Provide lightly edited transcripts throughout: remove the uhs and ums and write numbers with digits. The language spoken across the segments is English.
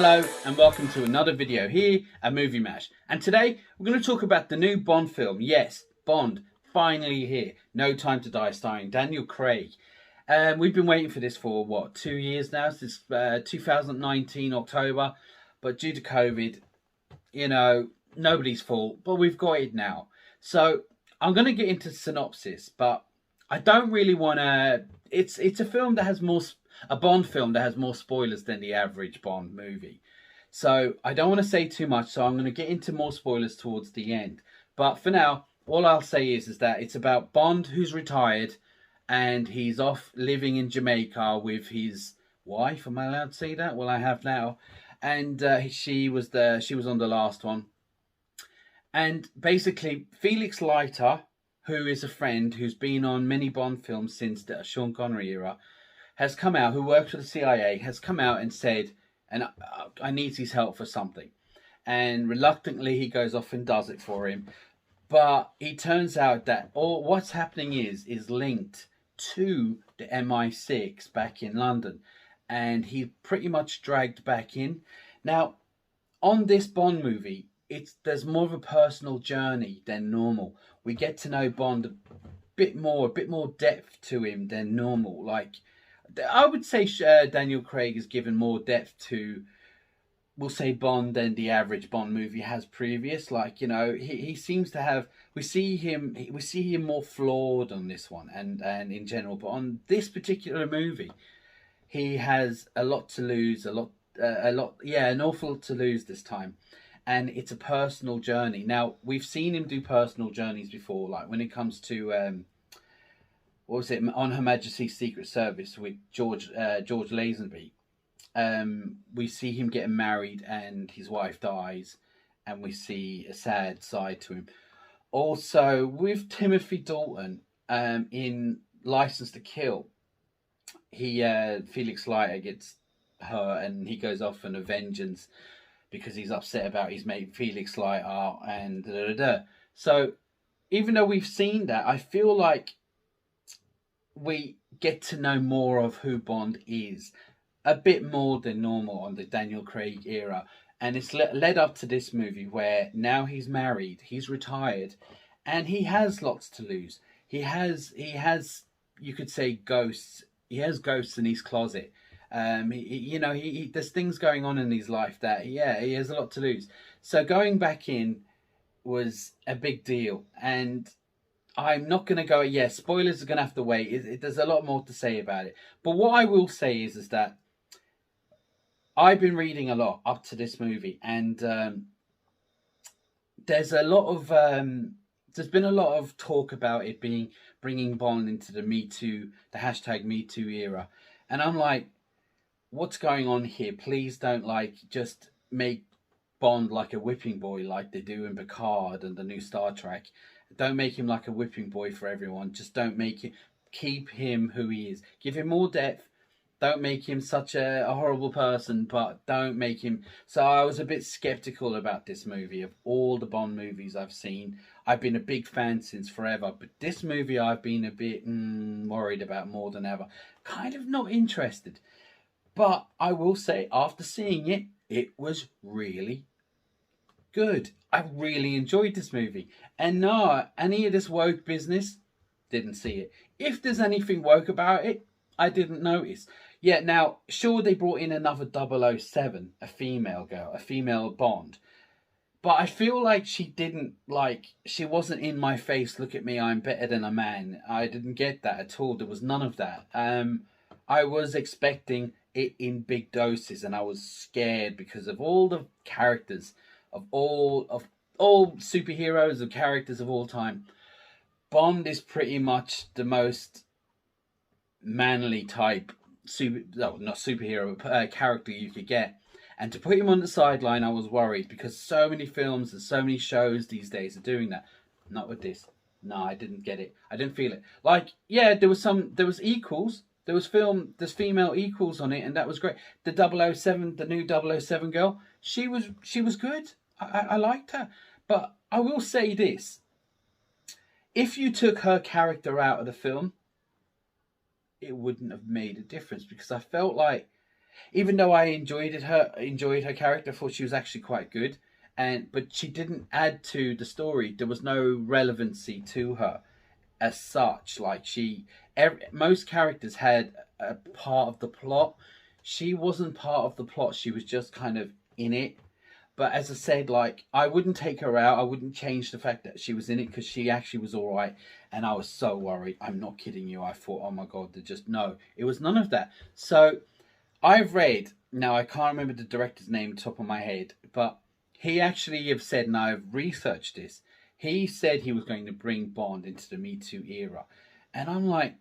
Hello and welcome to another video here at Movie Mash. And today we're going to talk about the new Bond film. Yes, Bond, finally here. No Time to Die, starring Daniel Craig. We've been waiting for this for, what, 2 years now? Since 2019 October. But due to COVID, nobody's fault. But we've got it now. So I'm going to get into synopsis, but I don't really want to... It's a film that has more... A Bond film that has more spoilers than the average Bond movie. So I don't want to say too much, so I'm going to get into more spoilers towards the end. But for now, all I'll say is that it's about Bond who's retired and he's off living in Jamaica with his wife. Am I allowed to say that? Well, I have now. And she was on the last one. And basically, Felix Leiter, who is a friend who's been on many Bond films since the Sean Connery era, has come out, who works for the CIA, has come out and said, and I need his help for something. And reluctantly, he goes off and does it for him. But it turns out that what's happening is linked to the MI6 back in London. And he's pretty much dragged back in. Now, on this Bond movie, there's more of a personal journey than normal. We get to know Bond a bit more depth to him than normal. Like, I would say Daniel Craig has given more depth to, we'll say, Bond than the average Bond movie has previous. Like, he seems to have, we see him more flawed on this one and in general. But on this particular movie, he has a lot to lose, an awful lot to lose this time. And it's a personal journey. Now, we've seen him do personal journeys before, like when it comes to... what was it, on Her Majesty's Secret Service with George Lazenby. We see him getting married and his wife dies, and we see a sad side to him. Also, with Timothy Dalton, in License to Kill, Felix Leiter gets her and he goes off on a vengeance because he's upset about his mate Felix Leiter and da-da-da. So, even though we've seen that, I feel like we get to know more of who Bond is, a bit more than normal on the Daniel Craig era. And it's led up to this movie where now he's married, he's retired, and he has lots to lose. He has, you could say, ghosts. He has ghosts in his closet. There's things going on in his life that, he has a lot to lose. So going back in was a big deal. And I'm not going to go, spoilers are going to have to wait. There's a lot more to say about it. But what I will say is that I've been reading a lot up to this movie. And there's been a lot of talk about it bringing Bond into the the hashtag Me Too era. And I'm like, what's going on here? Please don't just make Bond like a whipping boy like they do in Picard and the new Star Trek. Don't make him like a whipping boy for everyone. Just don't make him... Keep him who he is. Give him more depth. Don't make him such a horrible person, but don't make him... So I was a bit skeptical about this movie. Of all the Bond movies I've seen, I've been a big fan since forever. But this movie I've been a bit worried about more than ever. Kind of not interested. But I will say, after seeing it, it was really good. I really enjoyed this movie. And no, any of this woke business, didn't see it. If there's anything woke about it, I didn't notice. Yeah, now, sure, they brought in another 007, a female girl, a female Bond. But I feel like she wasn't in my face, look at me, I'm better than a man. I didn't get that at all. There was none of that. I was expecting it in big doses, and I was scared because of all the characters of all superheroes and characters of all time. Bond is pretty much the most manly type character you could get. And to put him on the sideline, I was worried because so many films and so many shows these days are doing that. Not with this. No, I didn't get it. I didn't feel it. There was equals. There's female equals on it, and that was great. The new 007 girl, she was good. I liked her. But I will say this. If you took her character out of the film, it wouldn't have made a difference, because I felt like even though I enjoyed her character, I thought she was actually quite good, but she didn't add to the story. There was no relevancy to her as such. Like most characters had a part of the plot. She wasn't part of the plot. She was just kind of in it. But as I said, like, I wouldn't take her out. I wouldn't change the fact that she was in it, because she actually was all right. And I was so worried. I'm not kidding you. I thought, oh my God, they're just, no. It was none of that. So I've read, now I can't remember the director's name top of my head, but he actually have said, and I've researched this, he said he was going to bring Bond into the Me Too era. And I'm like,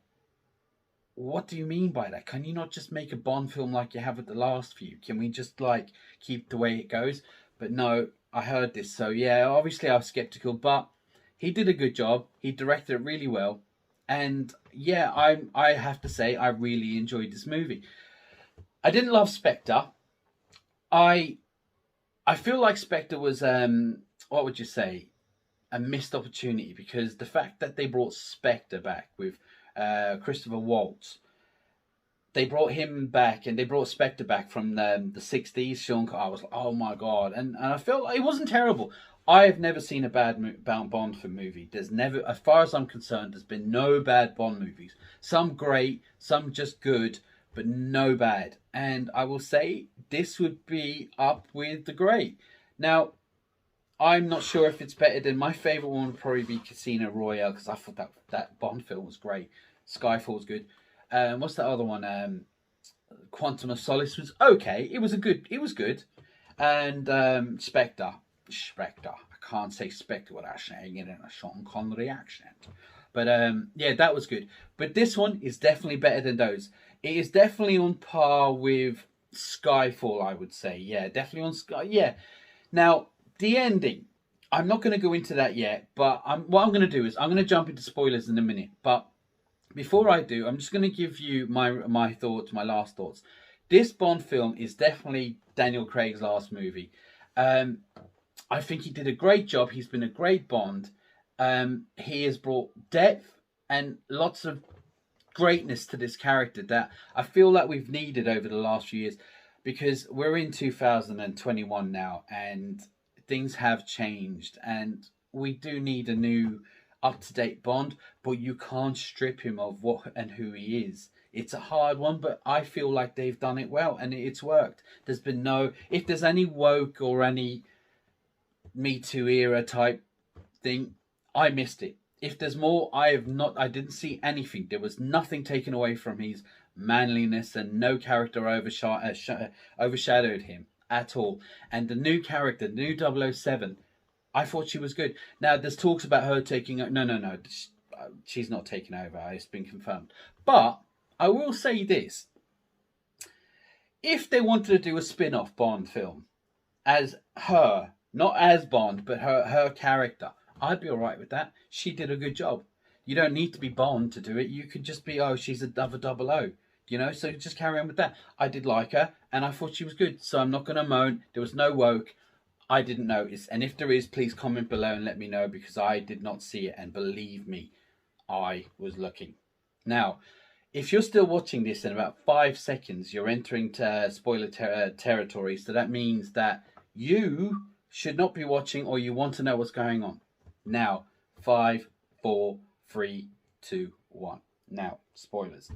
what do you mean by that? Can you not just make a Bond film like you have with the last few? Can we just like keep the way it goes? But no, I heard this. So yeah, obviously I was skeptical, but he did a good job. He directed it really well. And yeah, I have to say I really enjoyed this movie. I didn't love Spectre. I I feel like Spectre was what would you say, a missed opportunity, because the fact that they brought Spectre back with Christopher Waltz, they brought him back and they brought Spectre back from the 60s. I was like, oh my God. And I felt like it wasn't terrible. I've never seen a bad Bond for movie. There's never, as far as I'm concerned, there's been no bad Bond movies. Some great, some just good, but no bad. And I will say this would be up with the great. Now, I'm not sure if it's better than, my favourite one would probably be Casino Royale, because I thought that Bond film was great. Skyfall was good. What's that other one? Quantum of Solace was okay. It was good. And Spectre. I can't say Spectre without saying it in a Sean Connery accent. But yeah, that was good. But this one is definitely better than those. It is definitely on par with Skyfall, I would say. Yeah, definitely on Sky. Yeah. Now, the ending. I'm not going to go into that yet, but what I'm going to do is I'm going to jump into spoilers in a minute. But before I do, I'm just going to give you my thoughts, my last thoughts. This Bond film is definitely Daniel Craig's last movie. I think he did a great job. He's been a great Bond. He has brought depth and lots of greatness to this character that I feel like we've needed over the last few years, because we're in 2021 now and things have changed, and we do need a new up-to-date Bond, but you can't strip him of what and who he is. It's a hard one, but I feel like they've done it well and it's worked. There's been no, if there's any woke or any Me Too era type thing, I missed it. If there's more, I didn't see anything. There was nothing taken away from his manliness, and no character overshadowed him at all. And the new character, the new 007, I thought she was good. Now, there's talks about her taking... No. She's not taking over. It's been confirmed. But I will say this. If they wanted to do a spin-off Bond film as her, not as Bond, but her character, I'd be all right with that. She did a good job. You don't need to be Bond to do it. You could just be, oh, she's another 00. You know, so just carry on with that. I did like her, and I thought she was good. So I'm not going to moan. There was no woke. I didn't notice. And if there is, please comment below and let me know, because I did not see it. And believe me, I was looking. Now, if you're still watching this, in about 5 seconds, you're entering spoiler territory. So that means that you should not be watching, or you want to know what's going on. Now, 5, 4, 3, 2, 1. Now, spoilers.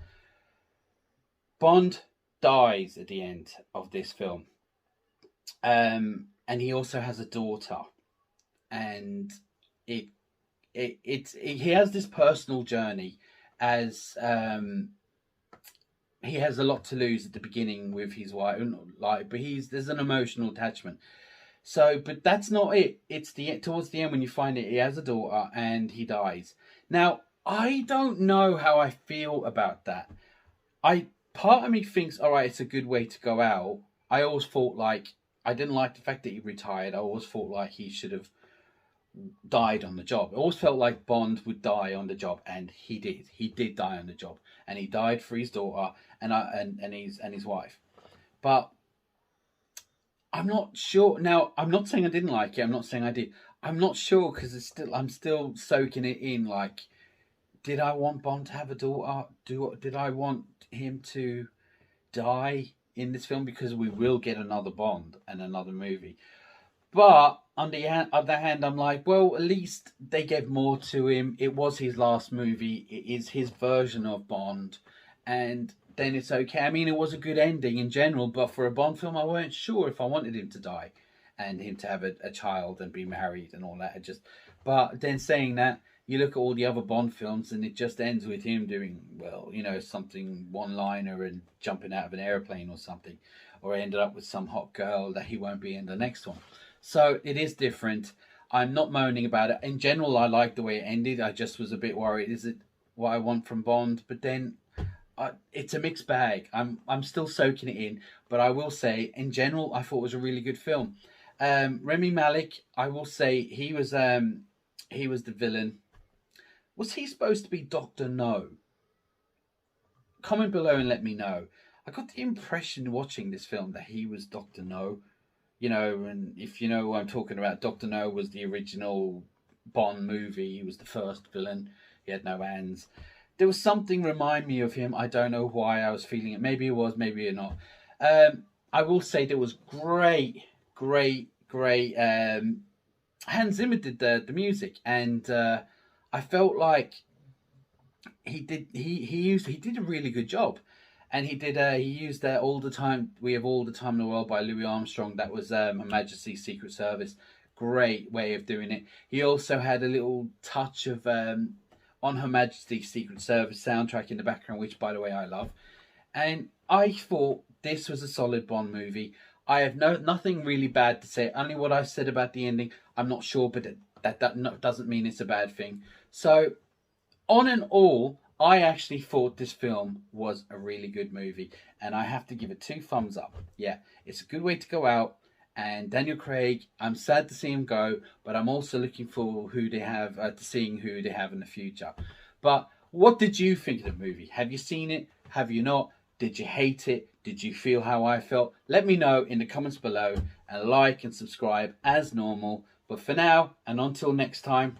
Bond dies at the end of this film. And he also has a daughter. And he has this personal journey, as he has a lot to lose at the beginning with his wife, but there's an emotional attachment. So, but that's not it. It's towards the end when you find it, he has a daughter and he dies. Now, I don't know how I feel about that. Part of me thinks, all right, it's a good way to go out. I always thought, like, I didn't like the fact that he retired. I always thought like he should have died on the job. I always felt like Bond would die on the job, and he did. He did die on the job, and he died for his daughter and his wife. But I'm not sure. Now, I'm not saying I didn't like it. I'm not saying I did. I'm not sure, because I'm still soaking it in. Like, did I want Bond to have a daughter? Did I want him to die? in this film because we will get another Bond and another movie. But on the other hand, I'm like, well, at least they gave more to him. It was his last movie. It is his version of Bond, and then it's okay. I mean, it was a good ending in general, but for a Bond film, I weren't sure if I wanted him to die, and him to have a child and be married and all that. But then saying that, you look at all the other Bond films, and it just ends with him doing, well, something one-liner and jumping out of an airplane or something, or ended up with some hot girl that he won't be in the next one. So it is different. I'm not moaning about it. In general, I like the way it ended. I just was a bit worried. Is it what I want from Bond? But then it's a mixed bag. I'm still soaking it in. But I will say, in general, I thought it was a really good film. Remy Malik, I will say, he was the villain. Was he supposed to be Doctor No? Comment below and let me know. I got the impression watching this film that he was Doctor No. And if you know what I'm talking about, Dr. No was the original Bond movie. He was the first villain. He had no hands. There was something remind me of him. I don't know why I was feeling it. Maybe it was, maybe it not. I will say there was great. Hans Zimmer did the music, and I felt like he did a really good job. And he used All the Time, We Have All the Time in the World by Louis Armstrong. That was Her Majesty's Secret Service. Great way of doing it. He also had a little touch of On Her Majesty's Secret Service soundtrack in the background, which, by the way, I love. And I thought this was a solid Bond movie. I have nothing really bad to say. Only what I said about the ending, I'm not sure, but that doesn't mean it's a bad thing. So, on and all, I actually thought this film was a really good movie, and I have to give it 2 thumbs up. Yeah, it's a good way to go out. And Daniel Craig, I'm sad to see him go, but I'm also looking for who they have to seeing who they have in the future. But what did you think of the movie? Have you seen it? Have you not? Did you hate it? Did you feel how I felt? Let me know in the comments below, and like and subscribe as normal. But for now, and until next time,